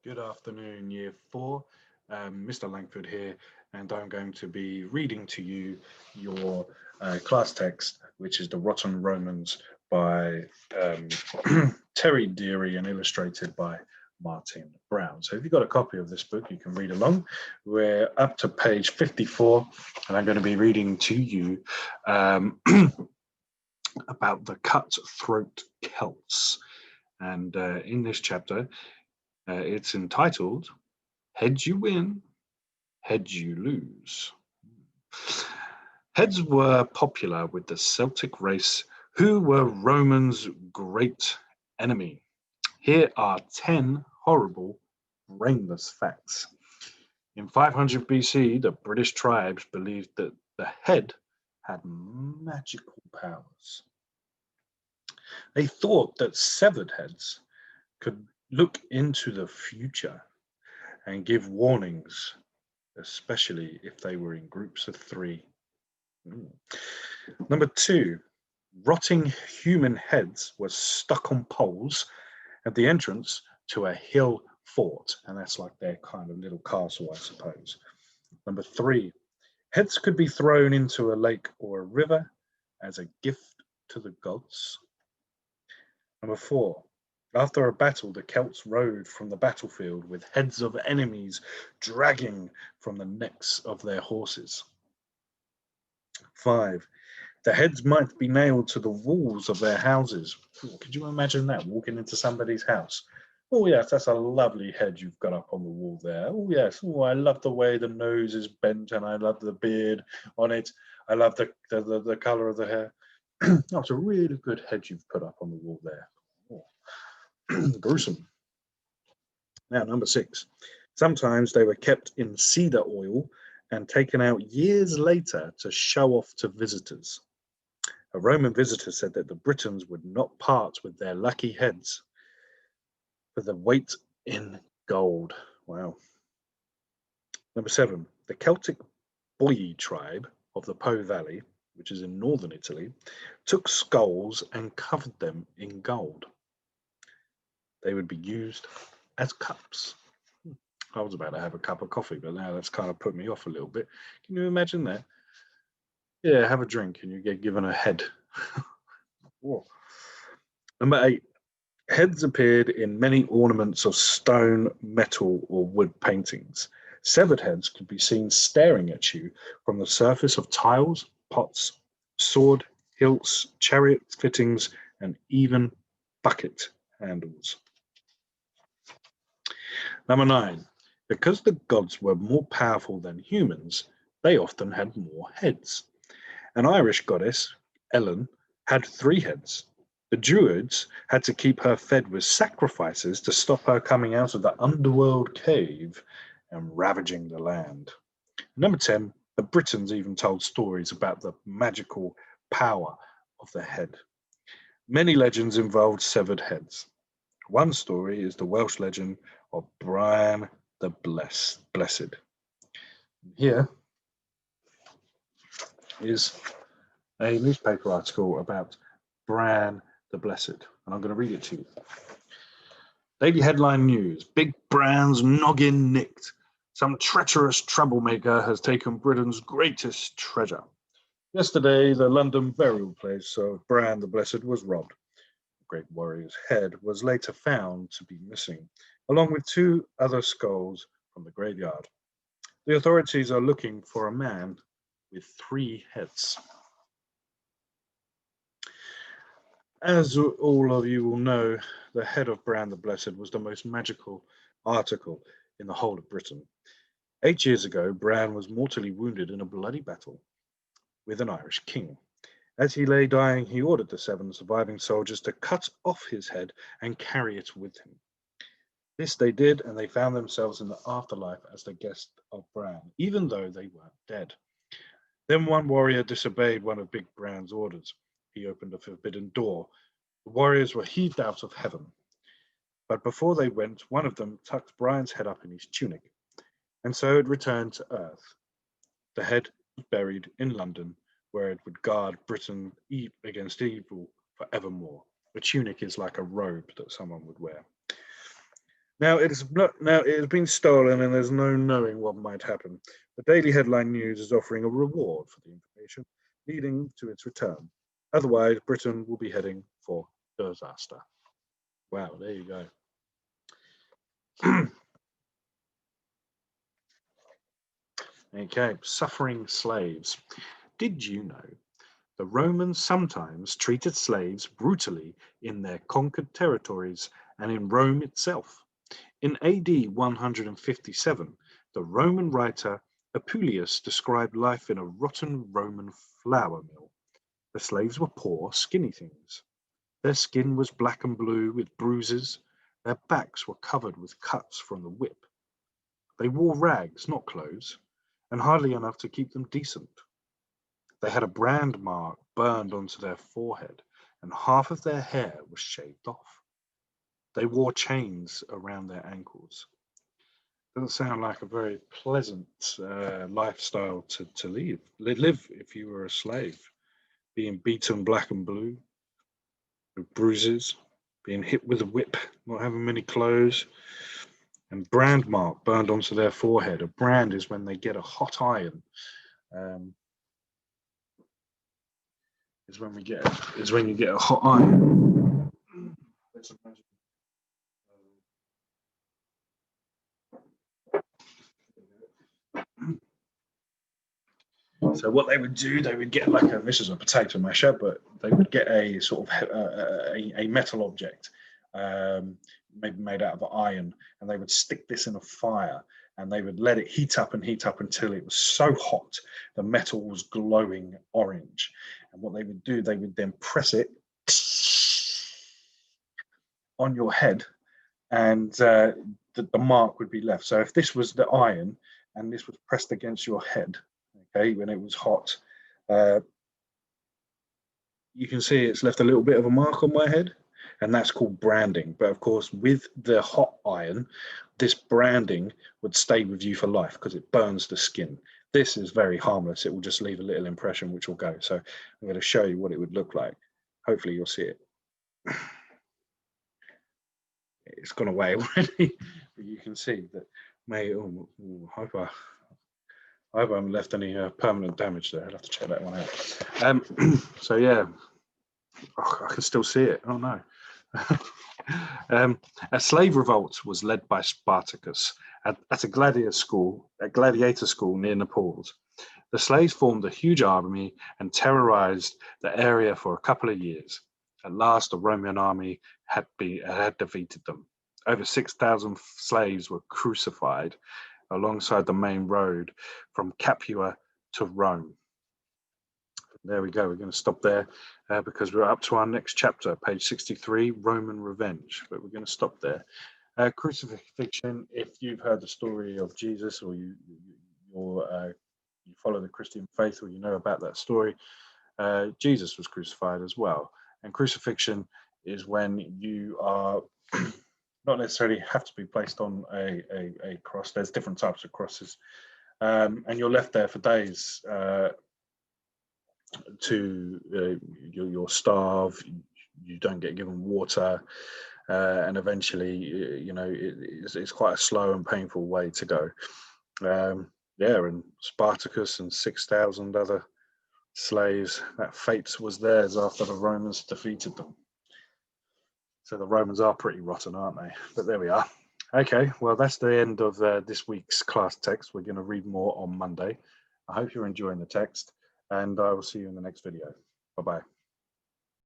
Good afternoon, Year 4. Mr. Langford here, and I'm going to be reading to you your class text, which is The Rotten Romans by Terry Deary and illustrated by Martin Brown. So if you've got a copy of this book, you can read along. We're up to page 54, and I'm going to be reading to you about the cutthroat Celts. And in this chapter, it's entitled Heads You Win, Heads You Lose. Heads were popular with the Celtic race, who were Romans' great enemy. Here are 10 horrible, brainless facts. In 500 BC, the British tribes believed that the head had magical powers. They thought that severed heads could look into the future and give warnings, especially if they were in groups of 3. Number 2, rotting human heads were stuck on poles at the entrance to a hill fort, and that's like their kind of little castle, I suppose. Number 3, heads could be thrown into a lake or a river as a gift to the gods. Number 4, after a battle, the Celts rode from the battlefield with heads of enemies dragging from the necks of their horses. 5, the heads might be nailed to the walls of their houses. Ooh, could you imagine that, walking into somebody's house? Oh, yes, that's a lovely head you've got up on the wall there. Oh, yes. Oh, I love the way the nose is bent, and I love the beard on it. I love the colour of the hair. That's a really good head you've put up on the wall there. Oh. Gruesome. Now, number 6. Sometimes they were kept in cedar oil and taken out years later to show off to visitors. A Roman visitor said that the Britons would not part with their lucky heads for the weight in gold. Wow. Number 7. The Celtic Boii tribe of the Po Valley, which is in northern Italy, took skulls and covered them in gold. They would be used as cups. I was about to have a cup of coffee, but now that's kind of put me off a little bit. Can you imagine that? Yeah, have a drink and you get given a head. Whoa. Number 8. Heads appeared in many ornaments of stone, metal, or wood paintings. Severed heads could be seen staring at you from the surface of tiles, pots, sword hilts, chariot fittings, and even bucket handles. Number 9. Because the gods were more powerful than humans, they often had more heads. An Irish goddess, Ellen, had 3 heads. The Druids had to keep her fed with sacrifices to stop her coming out of the underworld cave and ravaging the land. Number 10, the Britons even told stories about the magical power of the head. Many legends involved severed heads. One story is the Welsh legend of Brian the Blessed. Here is a newspaper article about Bran the Blessed, and I'm going to read it to you. Daily headline news: Big Bran's noggin nicked. Some treacherous troublemaker has taken Britain's greatest treasure. Yesterday, the London burial place of Bran the Blessed was robbed. The great warrior's head was later found to be missing, along with 2 other skulls from the graveyard. The authorities are looking for a man with 3 heads. As all of you will know, the head of Bran the Blessed was the most magical article in the whole of Britain. 8 years ago, Bran was mortally wounded in a bloody battle with an Irish king. As he lay dying, he ordered the 7 surviving soldiers to cut off his head and carry it with him. This they did, and they found themselves in the afterlife as the guest of Bran, even though they weren't dead. Then one warrior disobeyed one of Big Bran's orders. He opened a forbidden door. The warriors were heaved out of heaven. But before they went, one of them tucked Brian's head up in his tunic, and so it returned to earth. The head was buried in London, where it would guard Britain against evil forevermore. A tunic is like a robe that someone would wear. Now it has been stolen, and there's no knowing what might happen. The Daily Headline News is offering a reward for the information, leading to its return. Otherwise, Britain will be heading for disaster. Wow, there you go. Okay, suffering slaves. Did you know the Romans sometimes treated slaves brutally in their conquered territories and in Rome itself? In AD 157, the Roman writer Apuleius described life in a rotten Roman flour mill. The slaves were poor, skinny things. Their skin was black and blue with bruises. Their backs were covered with cuts from the whip. They wore rags, not clothes, and hardly enough to keep them decent. They had a brand mark burned onto their forehead, and half of their hair was shaved off. They wore chains around their ankles. Doesn't sound like a very pleasant lifestyle to live if you were a slave, being beaten black and blue, with bruises, being hit with a whip, not having many clothes, and brand mark burned onto their forehead. A brand is when they get a hot iron. Is when you get a hot iron. Let's imagine. So what they would do, they would get like this is a potato masher, but they would get a sort of a metal object, maybe made out of iron, and they would stick this in a fire, and they would let it heat up until it was so hot the metal was glowing orange. And what they would do, they would then press it on your head, and the mark would be left. So if this was the iron and this was pressed against your head, okay, when it was hot, you can see it's left a little bit of a mark on my head, and that's called branding. But of course, with the hot iron, this branding would stay with you for life because it burns the skin. This is very harmless. It will just leave a little impression which will go. So I'm going to show you what it would look like. Hopefully you'll see it. It's gone away already, but you can see that I hope I haven't left any permanent damage there. I'll have to check that one out. So yeah, I can still see it. Oh no. A slave revolt was led by Spartacus at a gladiator school near Naples. The slaves formed a huge army and terrorized the area for a couple of years. At last, the Roman army had defeated them. Over 6,000 slaves were crucified alongside the main road from Capua to Rome. There we go. We're going to stop there because we're up to our next chapter, page 63, Roman Revenge. But we're going to stop there. Crucifixion, if you've heard the story of Jesus, or you follow the Christian faith, or you know about that story, Jesus was crucified as well. And crucifixion is when you are not necessarily have to be placed on a cross. There's different types of crosses, and you're left there for days. You'll starve, you don't get given water, and eventually, it's quite a slow and painful way to go. And Spartacus and 6,000 other slaves, that fate was theirs after the Romans defeated them. So the Romans are pretty rotten, aren't they? But there we are. Okay, well, that's the end of this week's class text. We're going to read more on Monday. I hope you're enjoying the text, and I will see you in the next video. Bye-bye.